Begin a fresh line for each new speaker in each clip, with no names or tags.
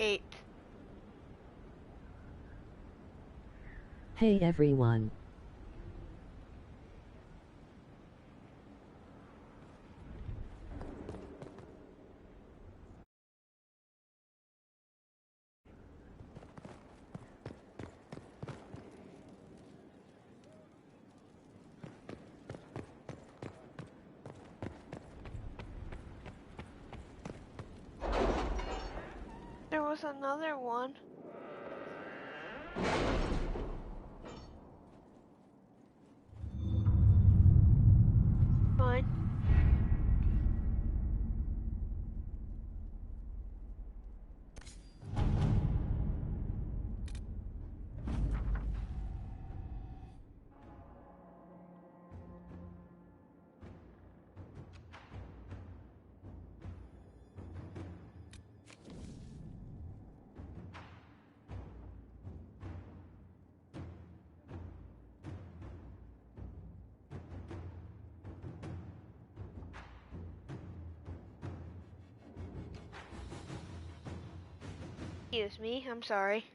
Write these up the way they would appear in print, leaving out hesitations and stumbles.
8.
Hey everyone.
There was another one. Fine. Excuse me, I'm sorry.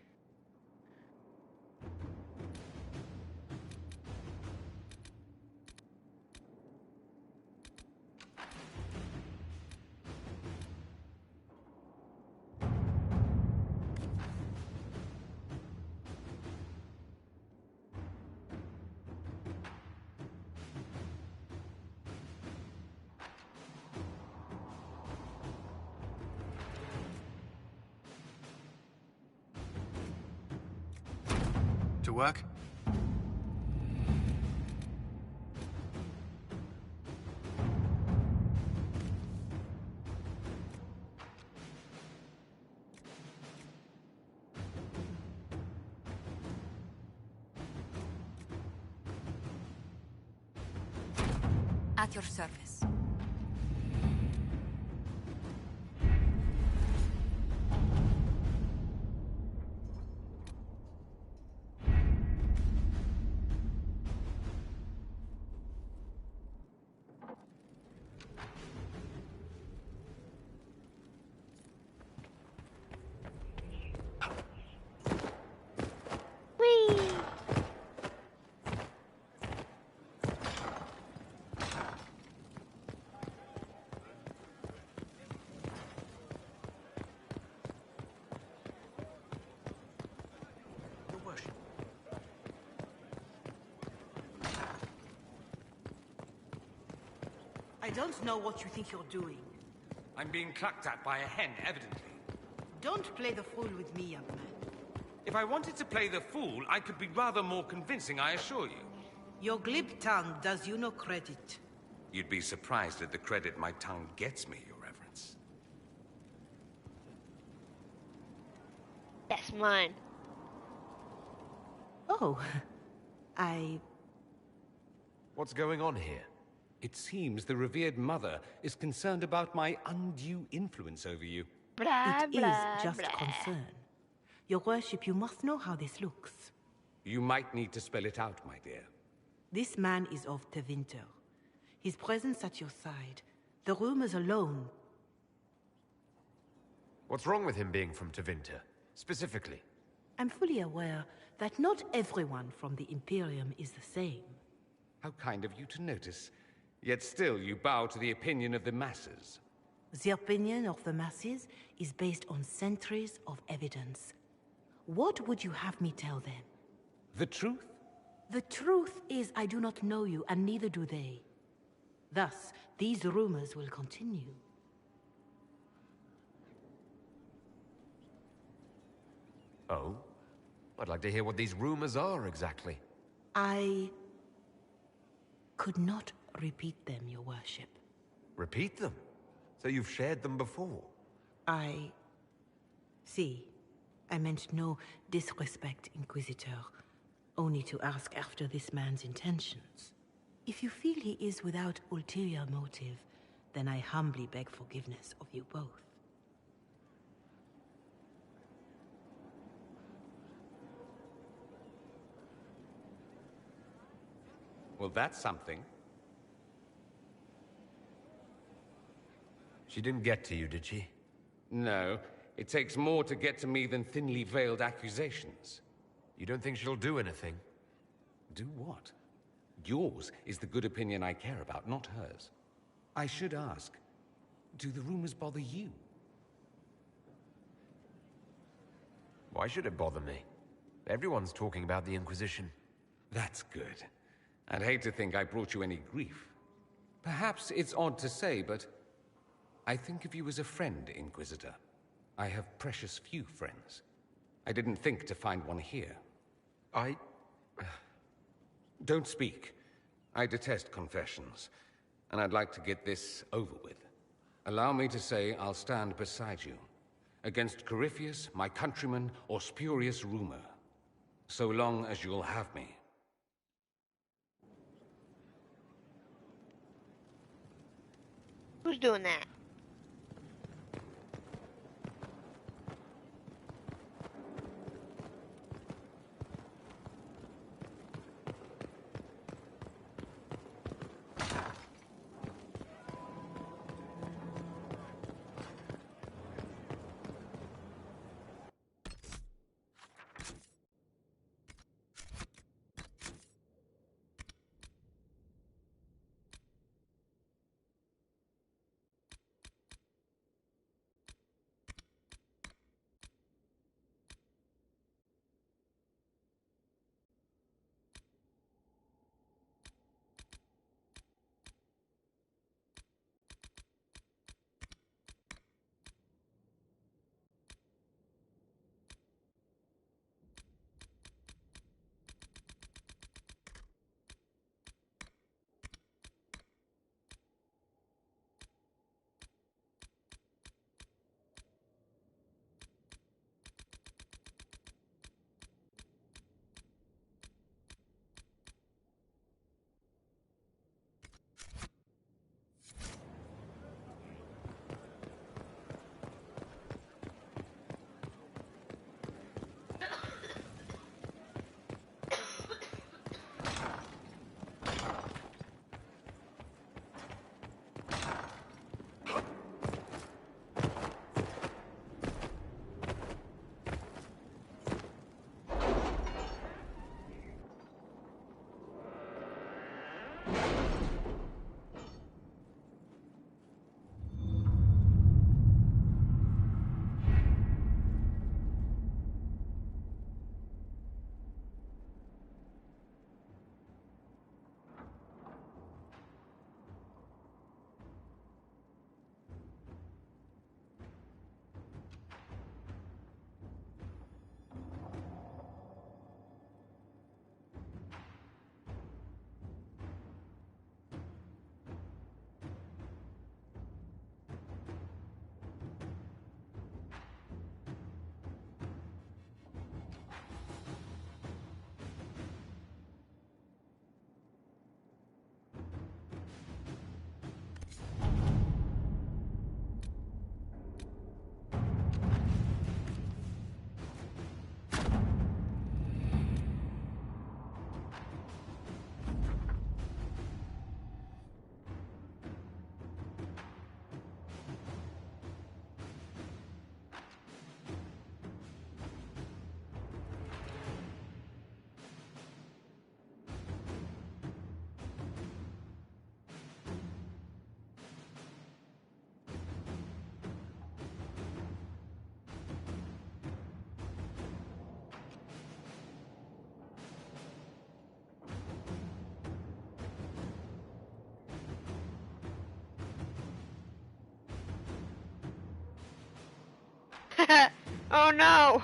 To work?
At your service.
Whee!
Your worship.
I don't know what you think you're doing.
I'm being clucked at by a hen, evidently.
Don't play the fool with me, young man.
If I wanted to play the fool, I could be rather more convincing, I assure you.
Your glib tongue does you no credit.
You'd be surprised at the credit my tongue gets me, Your Reverence.
That's mine.
Oh, I...
What's going on here?
It seems the revered mother is concerned about my undue influence over you.
Blah,
It is
blah,
just
blah.
concern. Your worship, you must know how this looks.
You might need to spell it out, my dear.
This man is of Tevinter. His presence at your side, the rumors alone.
What's wrong with him being from Tevinter, specifically?
I'm fully aware that not everyone from the Imperium is the same.
How kind of you to notice. Yet still you bow to the opinion of the masses.
The opinion of the masses is based on centuries of evidence. What would you have me tell them?
The truth?
The truth is I do not know you, and neither do they. Thus, these rumors will continue.
Oh? I'd like to hear what these rumors are exactly.
I could not repeat them, your worship.
Repeat them? So you've shared them before?
See, I meant no disrespect, Inquisitor. Only to ask after this man's intentions. If you feel he is without ulterior motive, then I humbly beg forgiveness of you both.
Well, that's something.
She didn't get to you, did she?
No. It takes more to get to me than thinly veiled accusations.
You don't think she'll do anything?
Do what? Yours is the good opinion I care about, not hers. I should ask, do the rumors bother you?
Why should it bother me? Everyone's talking about the Inquisition.
That's good. I'd hate to think I brought you any grief. Perhaps it's odd to say, but I think of you as a friend, Inquisitor. I have precious few friends. I didn't think to find one here. Don't speak. I detest confessions, and I'd like to get this over with. Allow me to say I'll stand beside you, against Corypheus, my countrymen, or spurious rumor, so long as you'll have me.
Who's doing that? Oh no!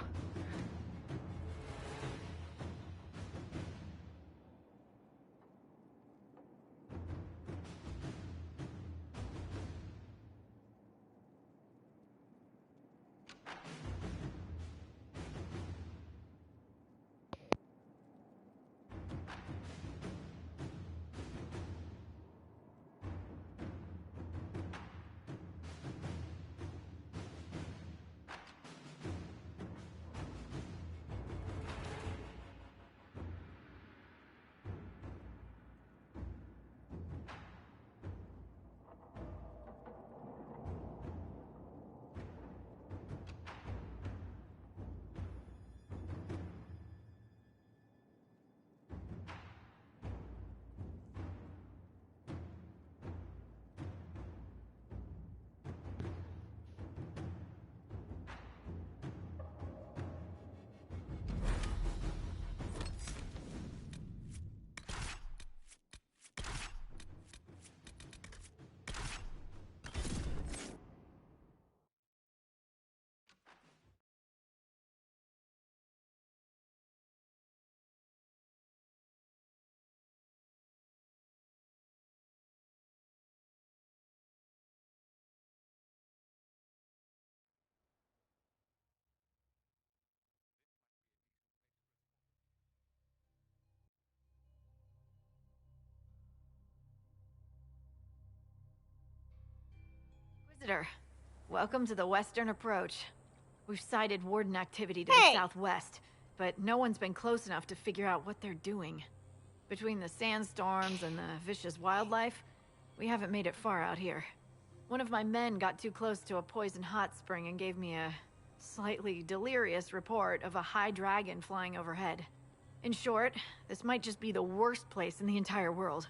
Visitor, welcome to the Western Approach. We've sighted Warden activity to
Hey!
the southwest, but no one's been close enough to figure out what they're doing. Between the sandstorms and the vicious wildlife, we haven't made it far out here. One of my men got too close to a poison hot spring and gave me a slightly delirious report of a high dragon flying overhead. In short, this might just be the worst place in the entire world.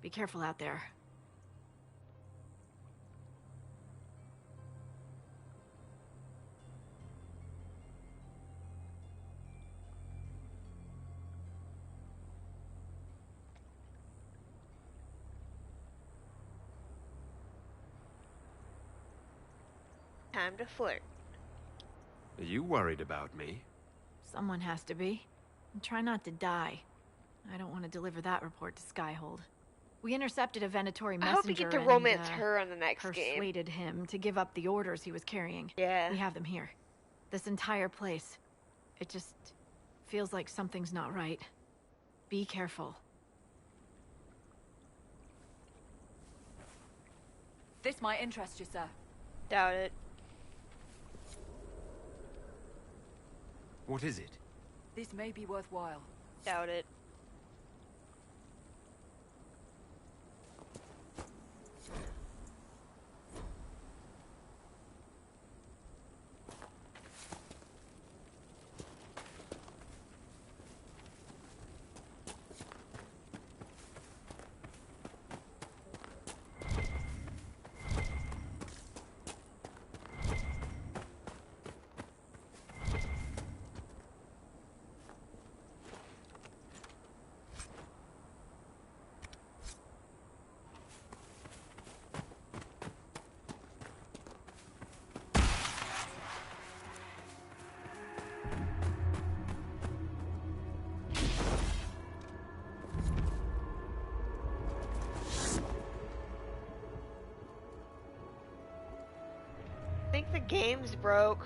Be careful out there.
Time to flirt.
Are you worried about me?
Someone has to be. And try not to die. I don't want to deliver that report to Skyhold. We intercepted a Venatori messenger
I hope you get to
and,
romance her on the next game.
persuaded him to give up the orders he was carrying.
Yeah.
We have them here. This entire place. It just feels like something's not right. Be careful.
This might interest you, sir.
Doubt it.
What is it?
This may be worthwhile.
Doubt it. I think the game's broke.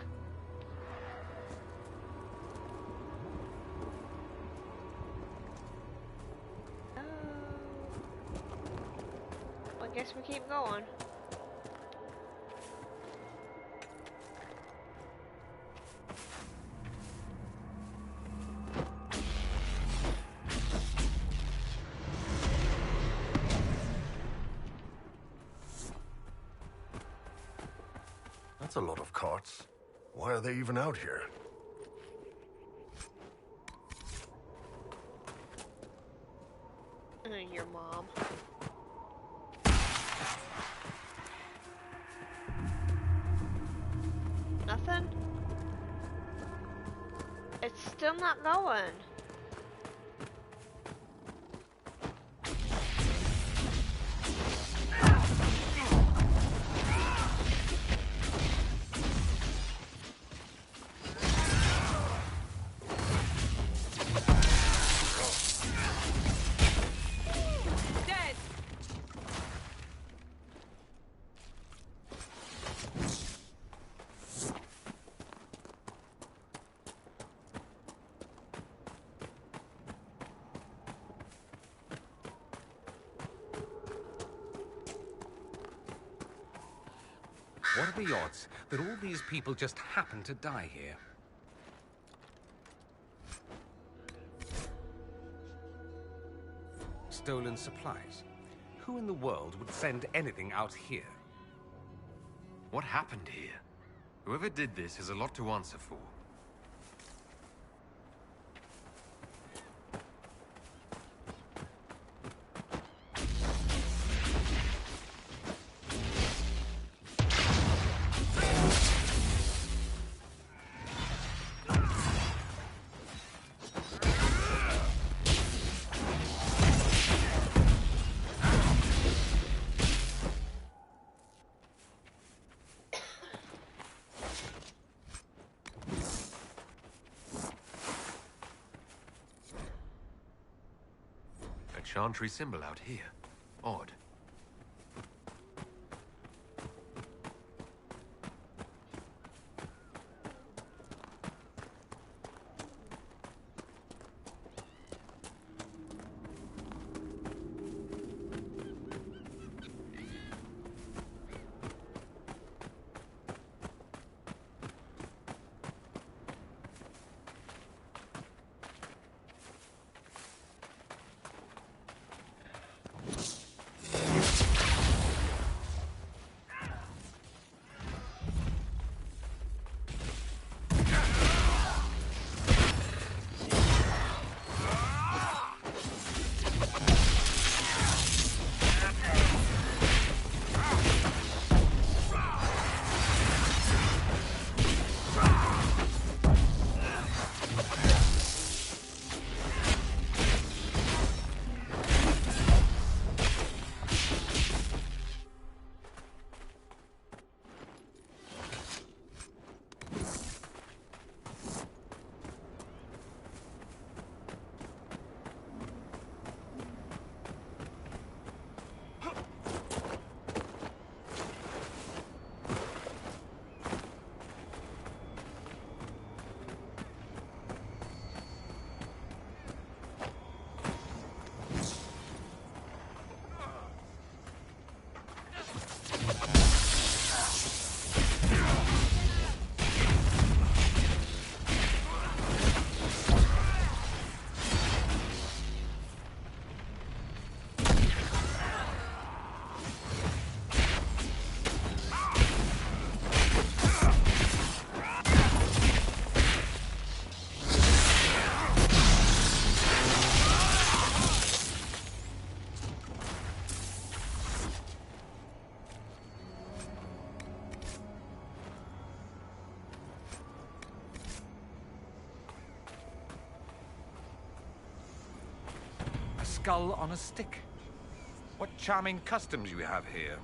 Well, I guess we keep going.
That's a lot of carts. Why are they even out here?
Your mom. Nothing? It's still not going.
Dead!
What are the odds that all these people just happen to die here? Stolen supplies. Who in the world would send anything out here?
What happened here? Whoever did this has a lot to answer for. A chantry symbol out here. Odd.
skull on a stick. What charming customs you have here.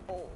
Old.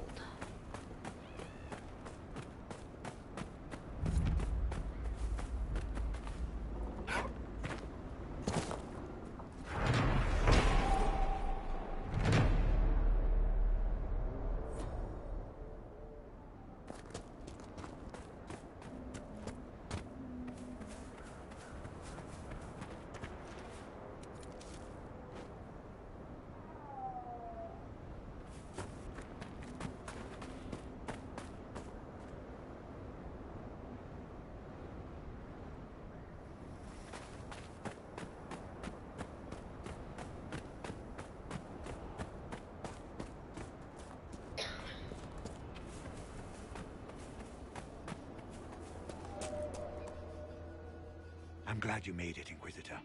I'm glad you made it, Inquisitor.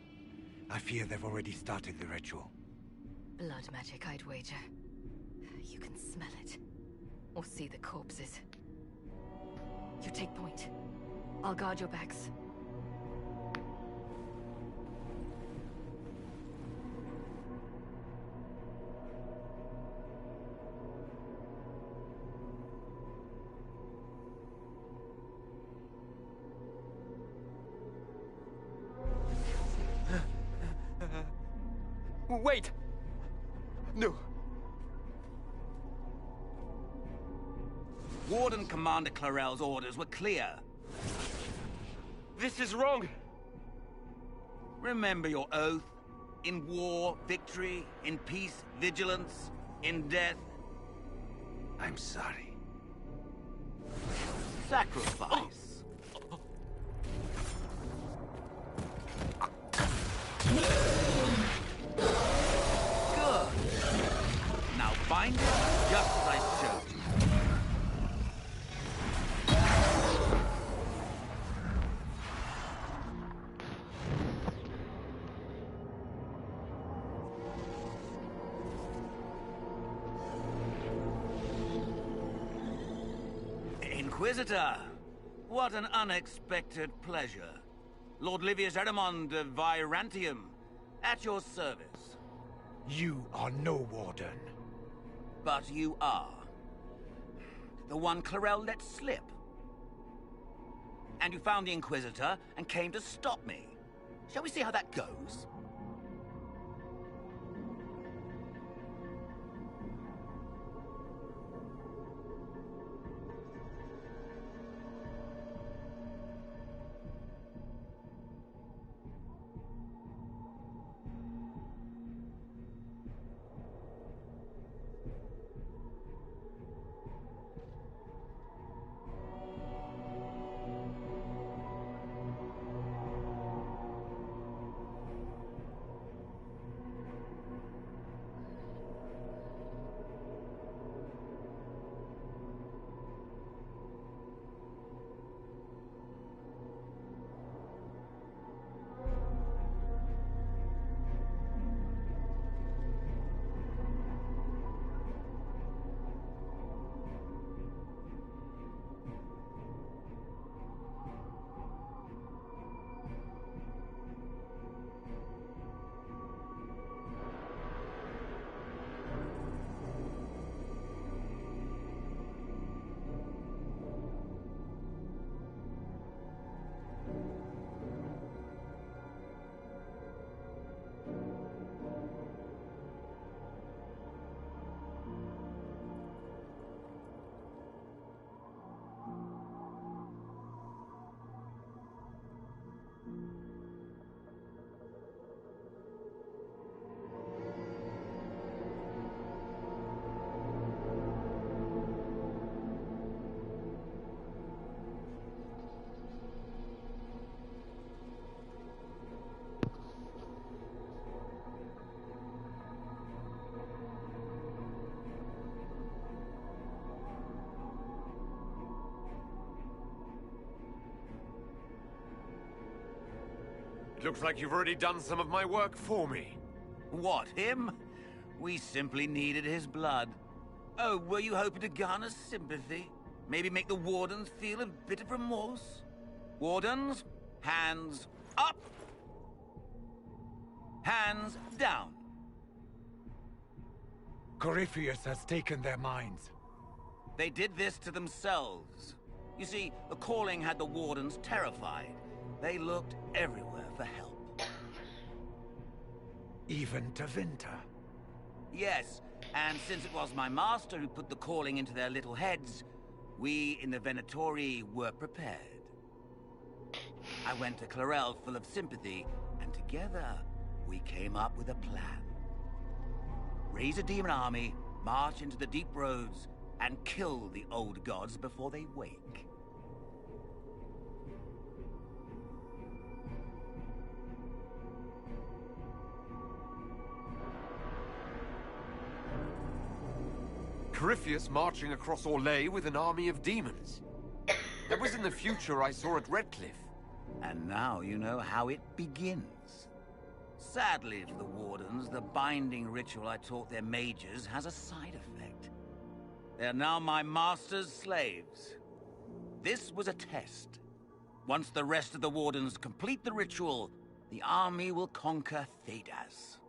I fear they've already started the ritual.
Blood magic, I'd wager. You can smell it. Or see the corpses. You take point. I'll guard your backs.
Wait! No!
Warden Commander Clarel's orders were clear.
This is wrong!
Remember your oath. In war, victory. In peace, vigilance. In death,
I'm sorry.
sacrifice. Good. Now bind it just as I showed you. Inquisitor, what an unexpected pleasure. Lord Livius Erimond of Virantium, at your service.
You are no warden.
But you are. The one Clarel let slip. And you found the Inquisitor and came to stop me. Shall we see how that goes?
It looks like you've already done some of my work for me.
What, him? We simply needed his blood. Oh, were you hoping to garner sympathy? Maybe make the Wardens feel a bit of remorse? Wardens, hands up! Hands down!
Corypheus has taken their minds.
They did this to themselves. You see, the calling had the Wardens terrified. They looked everywhere for help.
Even to Vinter.
Yes, and since it was my master who put the calling into their little heads, we in the Venatori were prepared. I went to Clarel full of sympathy, and together we came up with a plan. Raise a demon army, march into the deep roads, and kill the old gods before they wake.
Corypheus marching across Orlais with an army of demons. That was in the future I saw at Redcliffe.
And now you know how it begins. Sadly for the Wardens, the binding ritual I taught their mages has a side effect. They are now my master's slaves. This was a test. Once the rest of the Wardens complete the ritual, the army will conquer Thedas.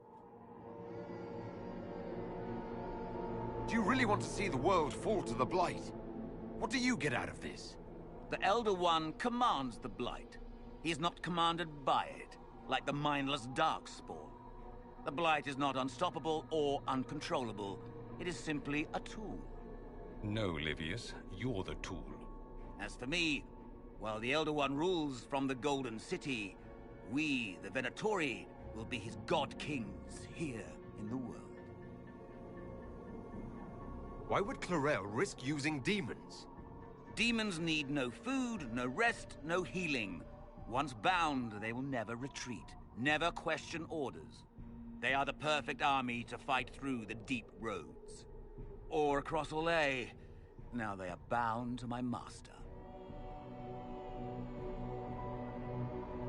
Do you really want to see the world fall to the Blight? What do you get out of this?
The Elder One commands the Blight. He is not commanded by it, like the mindless Darkspawn. The Blight is not unstoppable or uncontrollable. It is simply a tool.
No, Livius, you're the tool.
As for me, while the Elder One rules from the Golden City, we, the Venatori, will be his god-kings here in the world.
Why would Clarel risk using demons?
Demons need no food, no rest, no healing. Once bound, they will never retreat, never question orders. They are the perfect army to fight through the deep roads. Or across Orlais. Now they are bound to my master.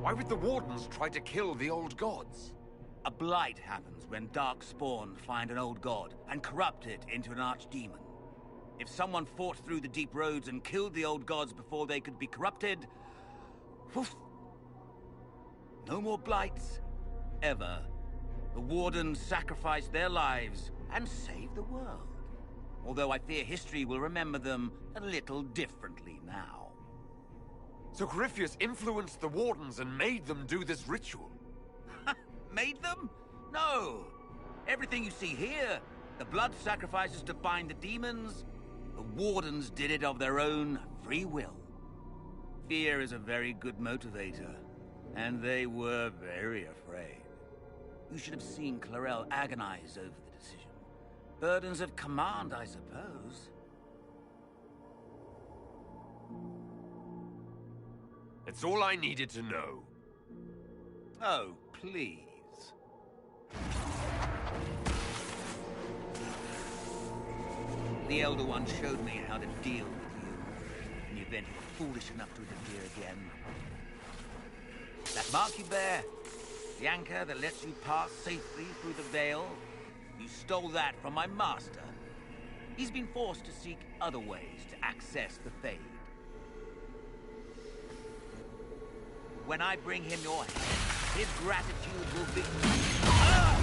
Why would the Wardens try to kill the old gods?
A blight happens when Darkspawn find an old god and corrupt it into an archdemon. If someone fought through the deep roads and killed the old gods before they could be corrupted... Woof, no more blights, ever. The Wardens sacrificed their lives and saved the world. Although I fear history will remember them a little differently now.
So Corypheus influenced the Wardens and made them do this ritual?
Made them? No! Everything you see here, the blood sacrifices to bind the demons, the Wardens did it of their own free will. Fear is a very good motivator, and they were very afraid. You should have seen Clarel agonize over the decision. Burdens of command, I suppose.
It's all I needed to know.
Oh, please. The Elder One showed me how to deal with you, in the event you were foolish enough to interfere again. That mark you bear, the anchor that lets you pass safely through the veil, you stole that from my master. He's been forced to seek other ways to access the Fade. When I bring him your head, his gratitude will be... Ah!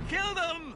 Kill them!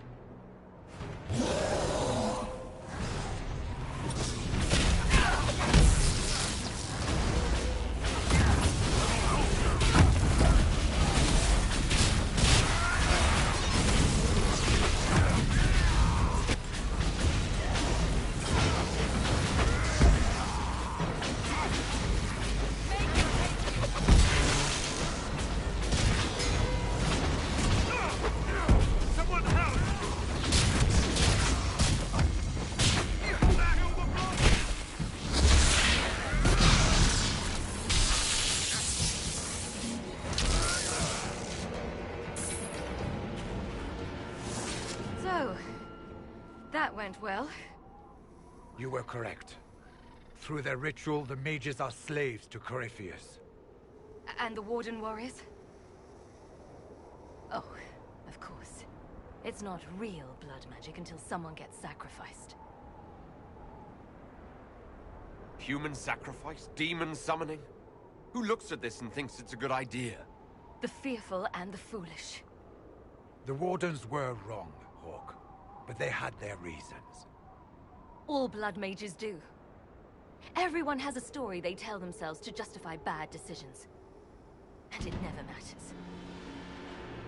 Went well?
You were correct. Through their ritual, the mages are slaves to Corypheus.
And the Warden warriors? Oh, of course. It's not real blood magic until someone gets sacrificed.
Human sacrifice? Demon summoning? Who looks at this and thinks it's a good idea?
The fearful and the foolish.
The Wardens were wrong, Hawk. But they had their reasons.
All blood mages do. Everyone has a story they tell themselves to justify bad decisions. And it never matters.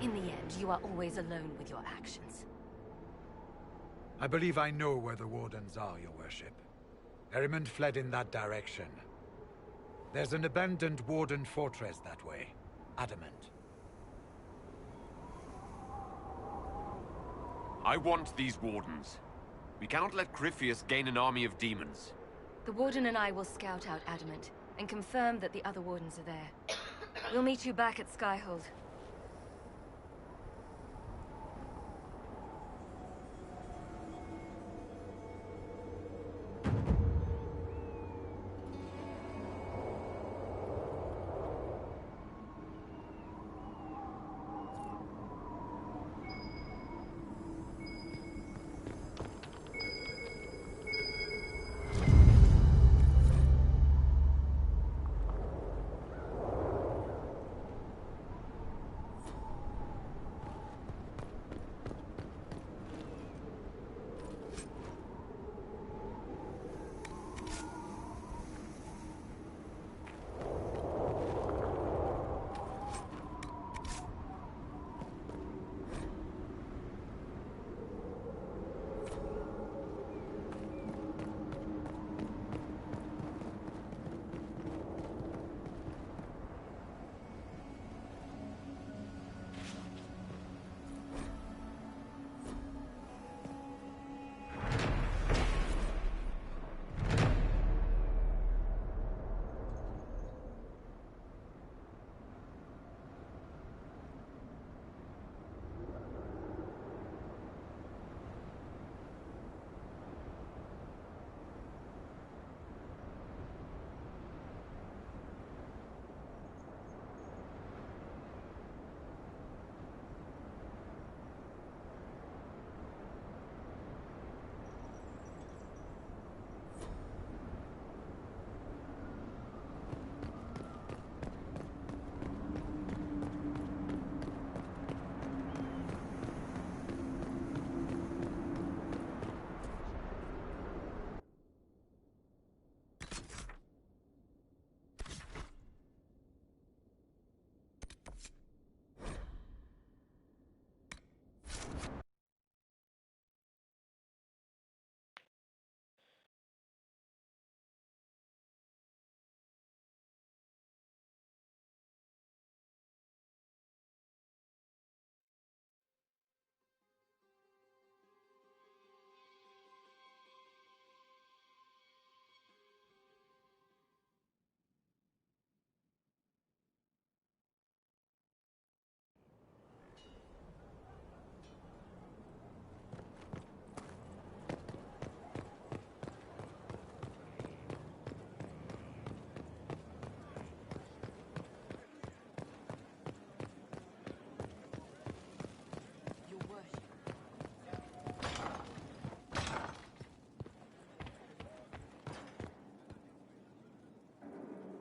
In the end, you are always alone with your actions.
I believe I know where the Wardens are, Your Worship. Erimond fled in that direction. There's an abandoned Warden fortress that way. Adamant.
I want these Wardens. We cannot let Corypheus gain an army of demons.
The Warden and I will scout out Adamant, and confirm that the other Wardens are there. We'll meet you back at Skyhold.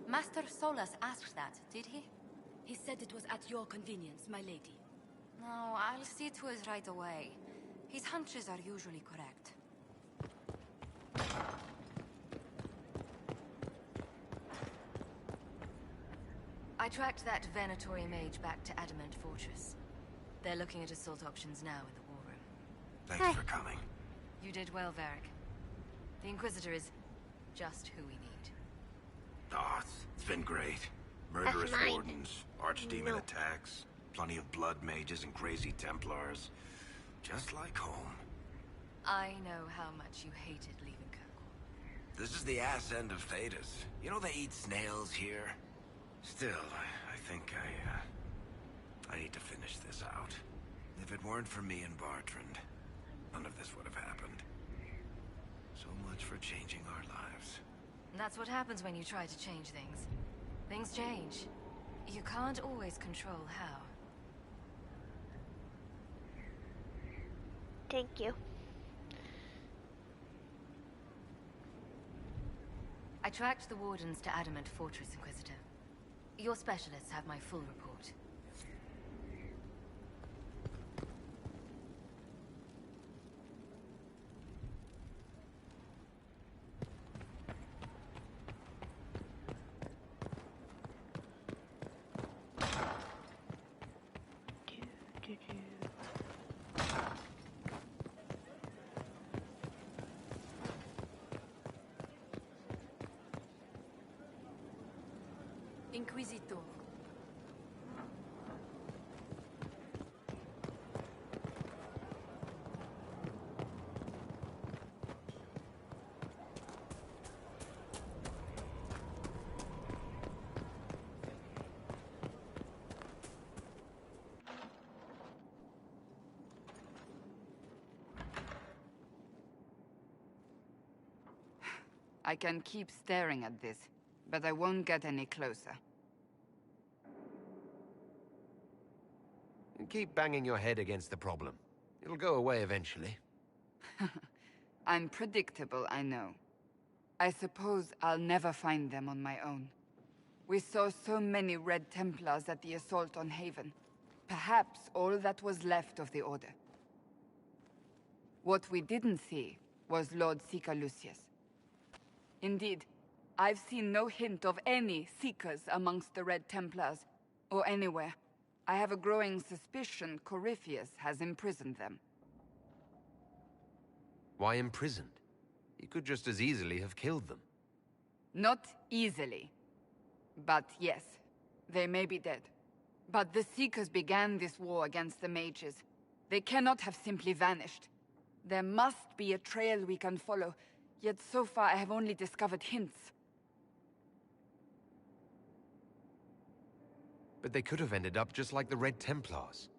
Master Solas asked that, did he?
He said it was at your convenience, my lady.
No, I'll see to it right away. His hunches are usually correct.
I tracked that Venatori mage back to Adamant Fortress. They're looking at assault options now in the war room.
Thanks for coming.
You did well, Varric. The Inquisitor is just who we need.
Oh, it's been great. Murderous Wardens, archdemon attacks, plenty of blood mages and crazy Templars. Just like home.
I know how much you hated leaving Kirkwall.
This is the ass end of Thedas. You know they eat snails here? Still, I think I need to finish this out. If it weren't for me and Bartrand, none of this would have happened. much for changing our lives.
That's what happens when you try to change things. Things change. You can't always control how.
Thank you.
I tracked the Wardens to Adamant Fortress, Inquisitor. Your specialists have my full report.
Inquisitor.
I can keep staring at this, but I won't get any closer.
Keep banging your head against the problem. It'll go away eventually.
I'm predictable, I know. I suppose I'll never find them on my own. We saw so many Red Templars at the assault on Haven. Perhaps all that was left of the Order. What we didn't see was Lord Seeker Lucius. Indeed, I've seen no hint of any Seekers amongst the Red Templars, or anywhere. I have a growing suspicion Corypheus has imprisoned them.
Why imprisoned? He could just as easily have killed them.
Not easily. But yes, they may be dead. But the Seekers began this war against the mages. They cannot have simply vanished. There must be a trail we can follow, yet so far I have only discovered hints.
But they could have ended up just like the Red Templars.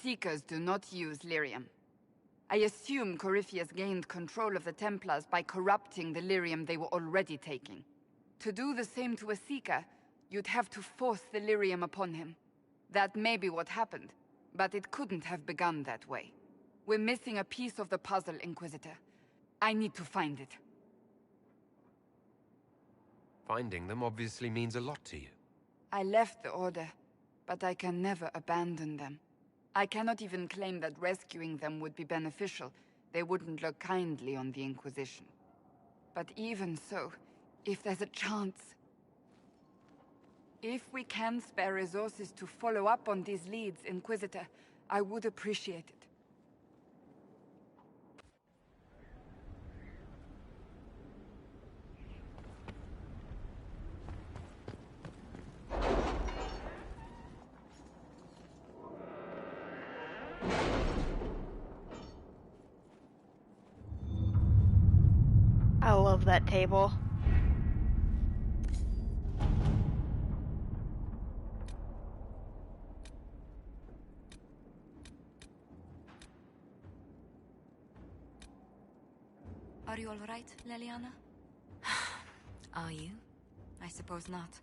Seekers do not use lyrium. I assume Corypheus gained control of the Templars by corrupting the lyrium they were already taking. To do the same to a Seeker, you'd have to force the lyrium upon him. That may be what happened, but it couldn't have begun that way. We're missing a piece of the puzzle, Inquisitor. I need to find it.
Finding them obviously means a lot to you.
I left the Order, but I can never abandon them. I cannot even claim that rescuing them would be beneficial. They wouldn't look kindly on the Inquisition. But even so, if there's a chance... If we can spare resources to follow up on these leads, Inquisitor, I would appreciate it.
I love that table.
Are you all right, Leliana?
Are you?
I suppose not.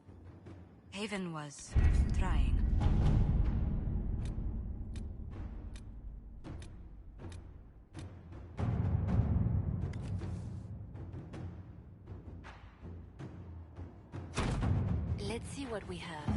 Haven was trying.
Let's see what we have.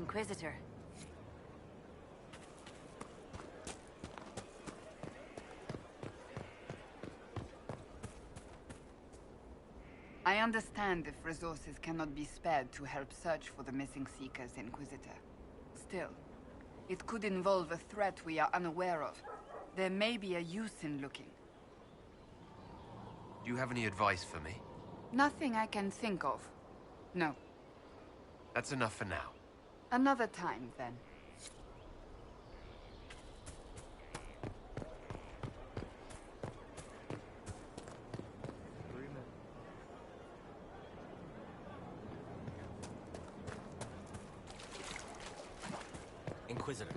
Inquisitor.
I understand if resources cannot be spared to help search for the missing Seekers, Inquisitor. Still, it could involve a threat we are unaware of. There may be a use in looking.
Do you have any advice for me?
Nothing I can think of. No.
That's enough for now.
Another time, then.
Inquisitor.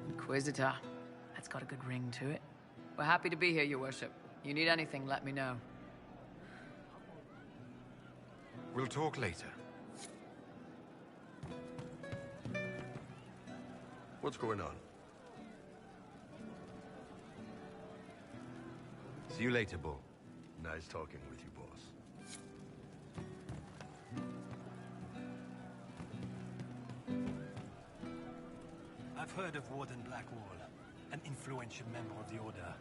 Inquisitor. That's got a good ring to it. We're happy to be here, Your Worship. You need anything, let me know.
We'll talk later.
What's going on?
See you later, Bull.
Nice talking with you, boss.
I've heard of Warden Blackwall, an influential member of the Order.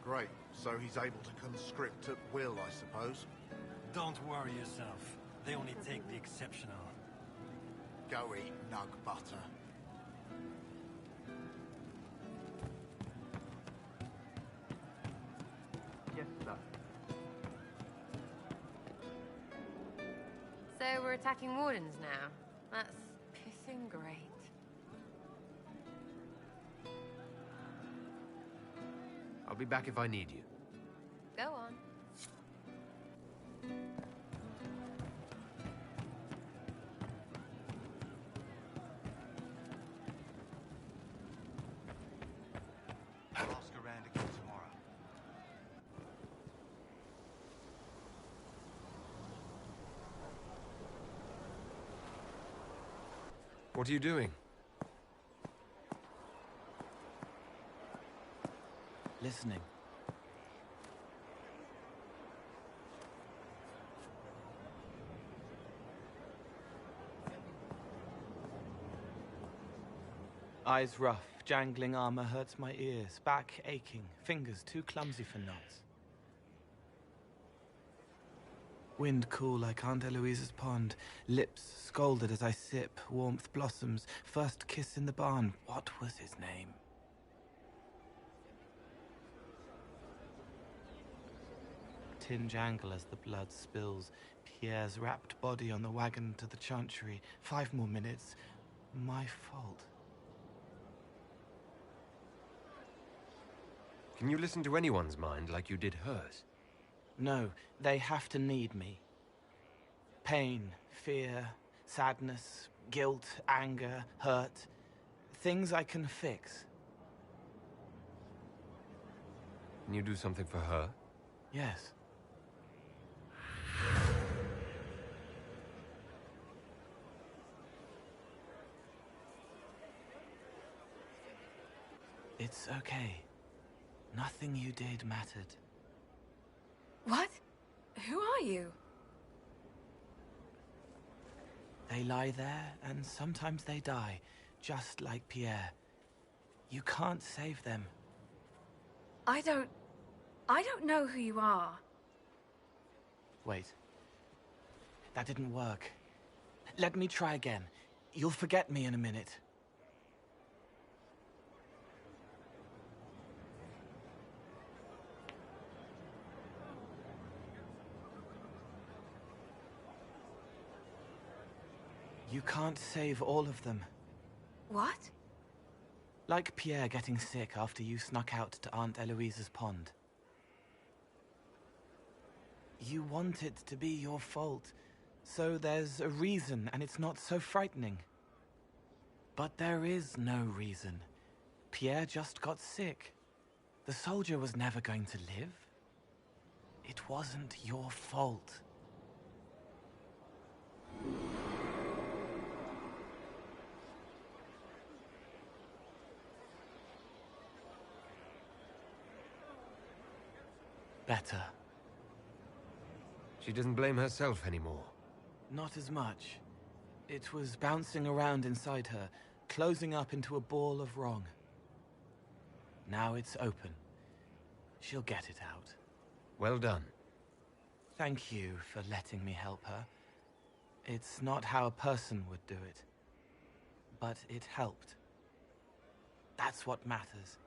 Great. So he's able to conscript at will, I suppose?
Don't worry yourself. They only take the exceptional.
Go eat nug butter.
Yes, sir.
So we're attacking Wardens now. That's pissing great.
I'll be back if I need you.
Go on.
I'll ask around again tomorrow.
What are you doing?
Listening. Eyes rough, jangling armor hurts my ears, back aching, fingers too clumsy for knots. Wind cool like Aunt Eloise's pond, lips scalded as I sip, warmth blossoms, first kiss in the barn, what was his name? Tinge angle as the blood spills, Pierre's wrapped body on the wagon to the chantry, 5 more minutes, my fault.
Can you listen to anyone's mind like you did hers?
No, they have to need me. Pain, fear, sadness, guilt, anger, hurt. Things I can fix.
Can you do something for her?
Yes. It's okay. Nothing you did mattered.
What? Who are you?
They lie there, and sometimes they die, just like Pierre. You can't save them.
I don't know who you are.
Wait. That didn't work. Let me try again. You'll forget me in a minute. You can't save all of them.
What?
Like Pierre getting sick after you snuck out to Aunt Eloise's pond. You want it to be your fault, so there's a reason and it's not so frightening. But there is no reason. Pierre just got sick. The soldier was never going to live. It wasn't your fault. Better.
She doesn't blame herself anymore.
Not as much. It was bouncing around inside her, closing up into a ball of wrong. Now it's open. She'll get it out.
Well done.
Thank you for letting me help her. It's not how a person would do it. But it helped. That's what matters.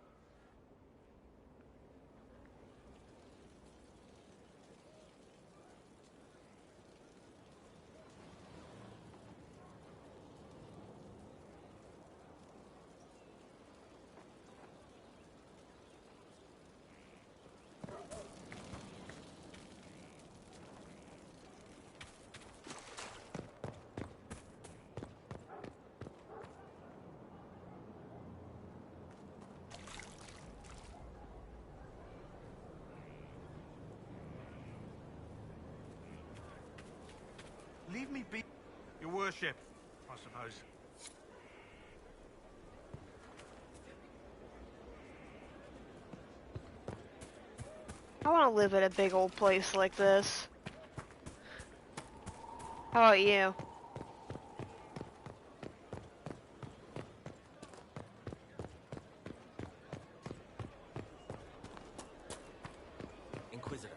Leave me be, Your Worship, I suppose.
I want to live in a big old place like this. How about you?
Inquisitor.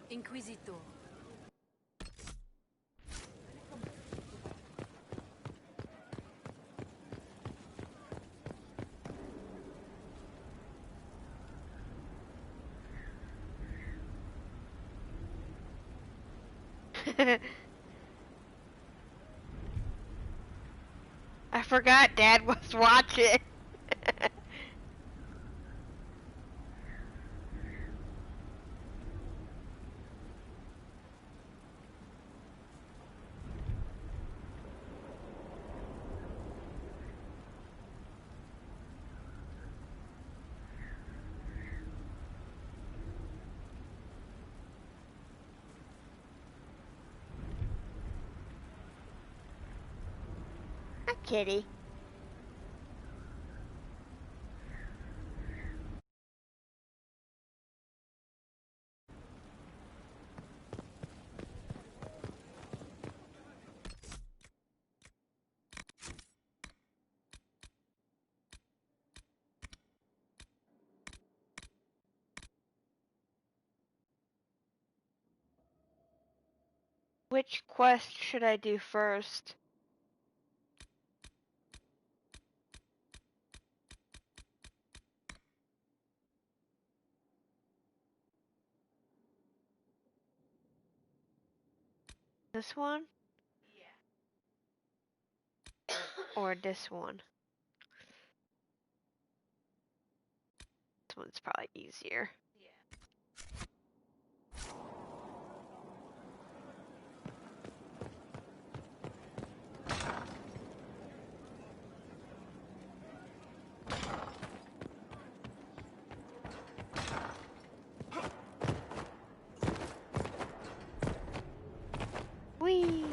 Inquisitor.
I forgot Dad was watching. Hi, kitty. Which quest should I do first? This one? Or this one? This one's probably easier. Whee!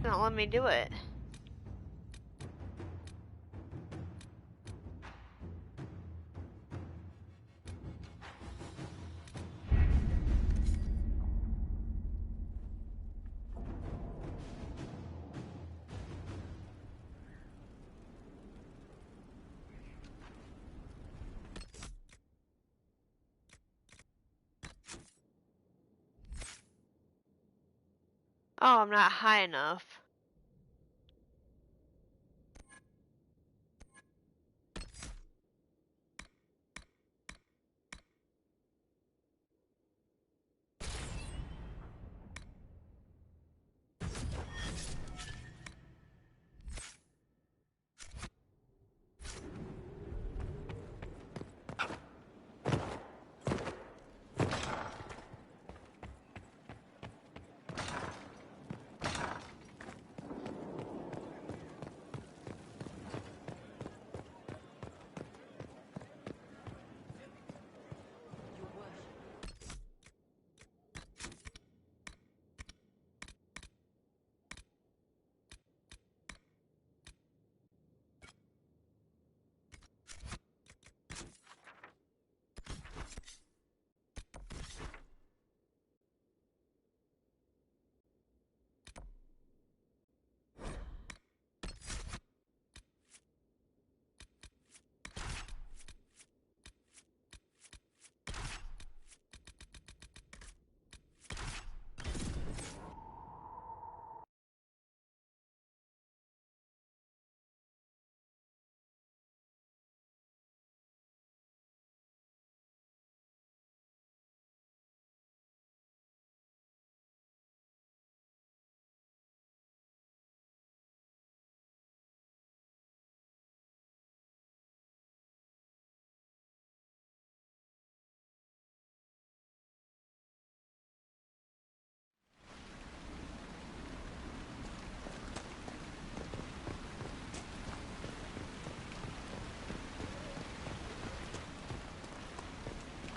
Not let me do it. Oh, I'm not high enough.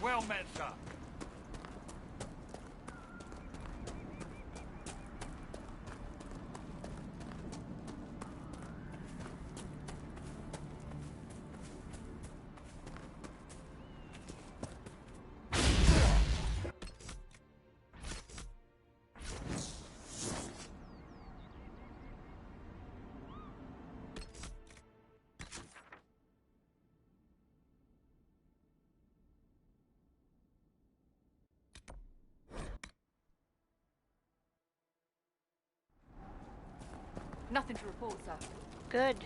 Well met, sir.
Nothing to report, sir.
Good.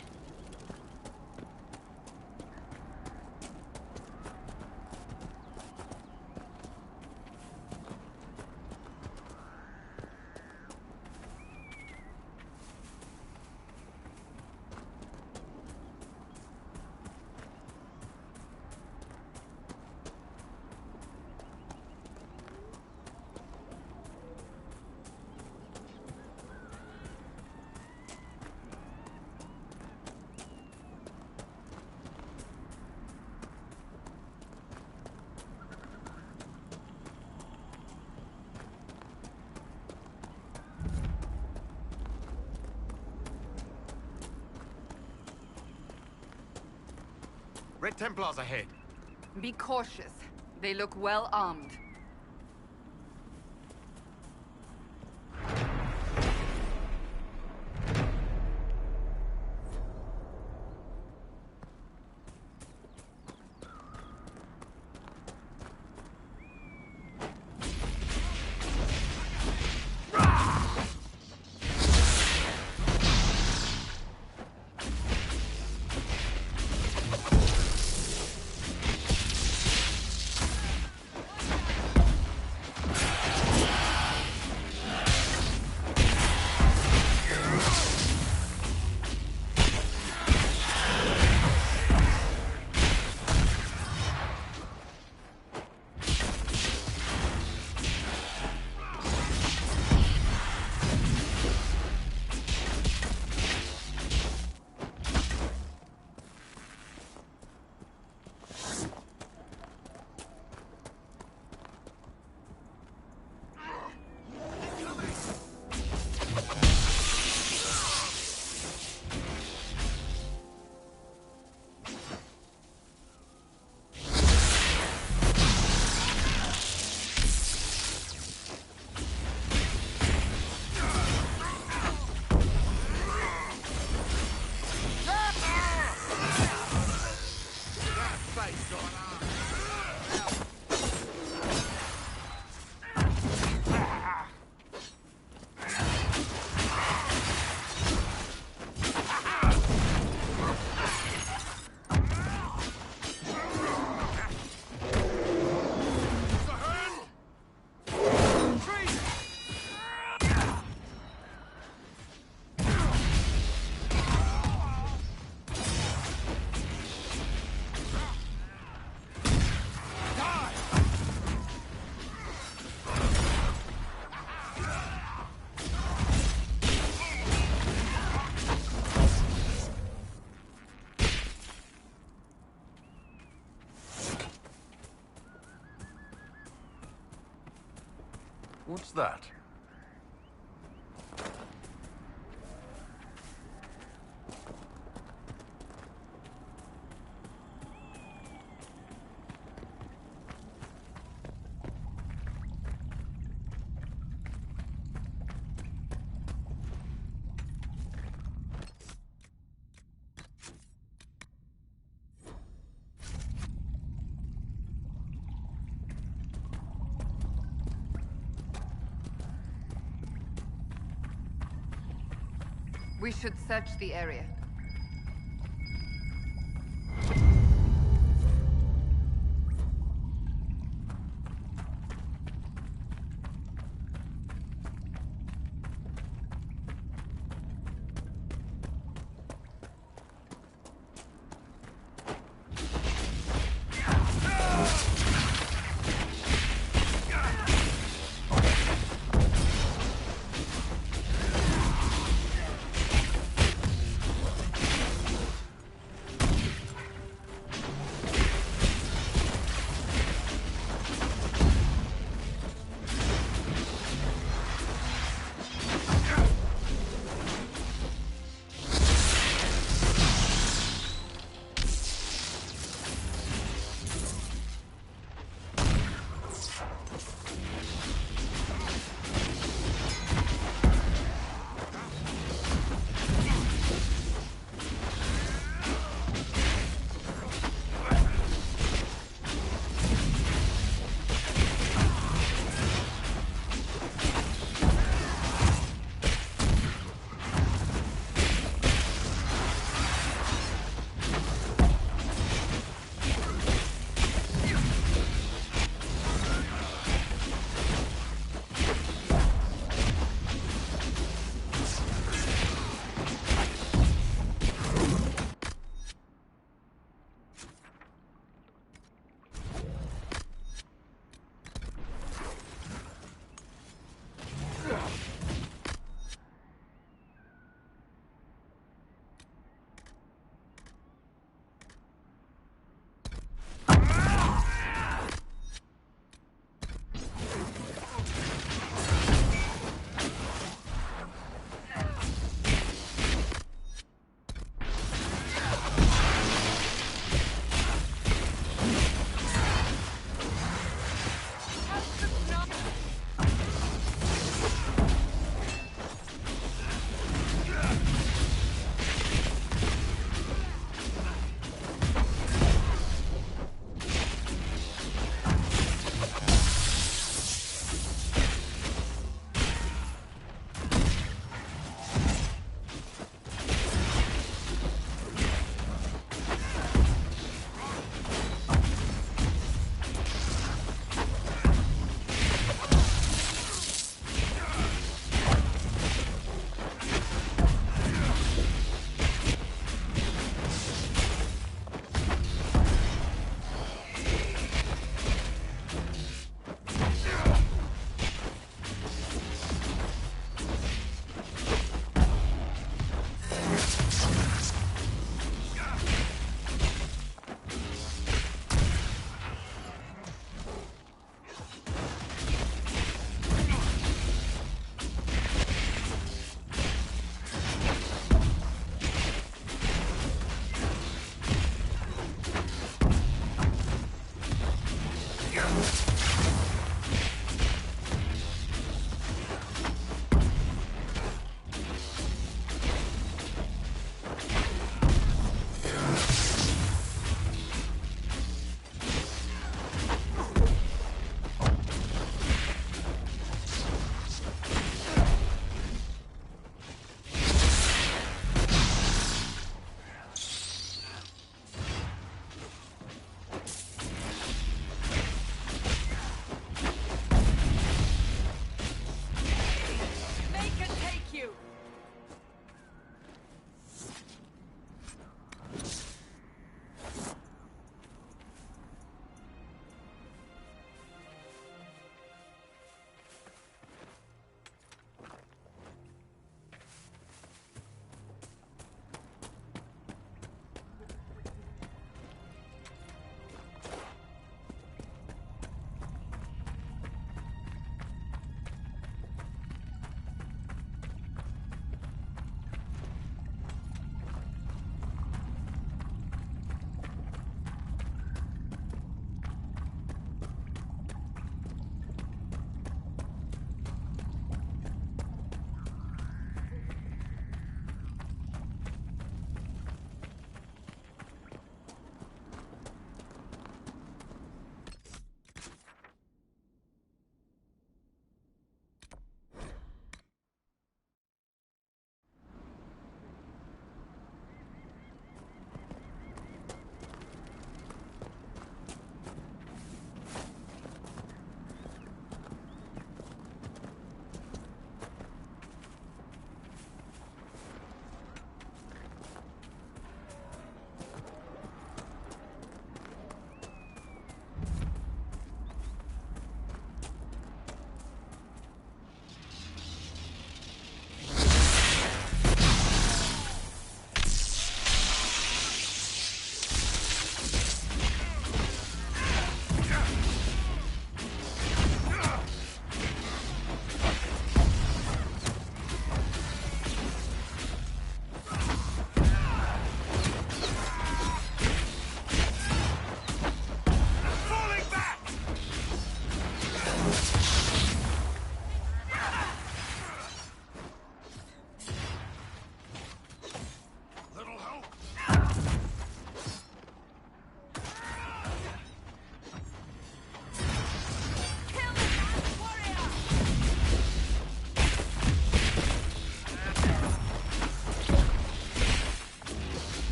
Red Templars ahead.
Be cautious. They look well armed.
What's that?
We should search the area.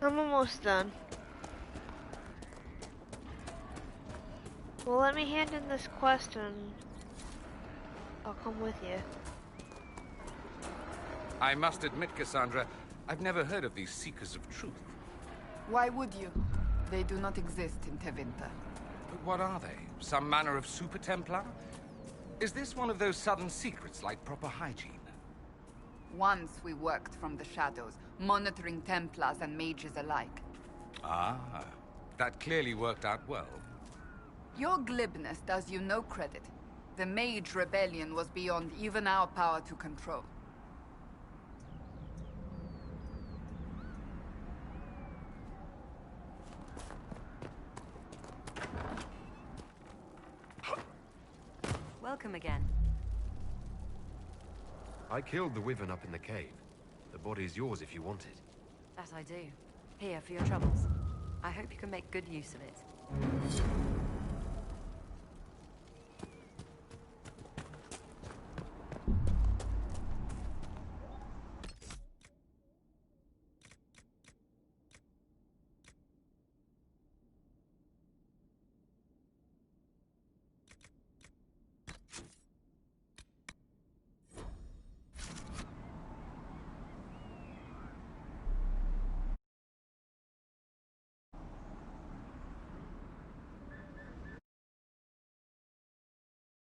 I'm almost done. Well, let me hand in this quest and I'll come with you.
I must admit, Cassandra, I've never heard of these Seekers of Truth.
Why would you? They do not exist in Tevinter.
But what are they? Some manner of Super Templar? Is this one of those sudden secrets like proper hygiene?
Once we worked from the shadows, monitoring Templars and mages alike.
Ah, that clearly worked out well.
Your glibness does you no credit. The Mage Rebellion was beyond even our power to control.
Welcome again.
I killed the wyvern up in the cave. The body's yours if you want it.
That I do. Here for your troubles. I hope you can make good use of it.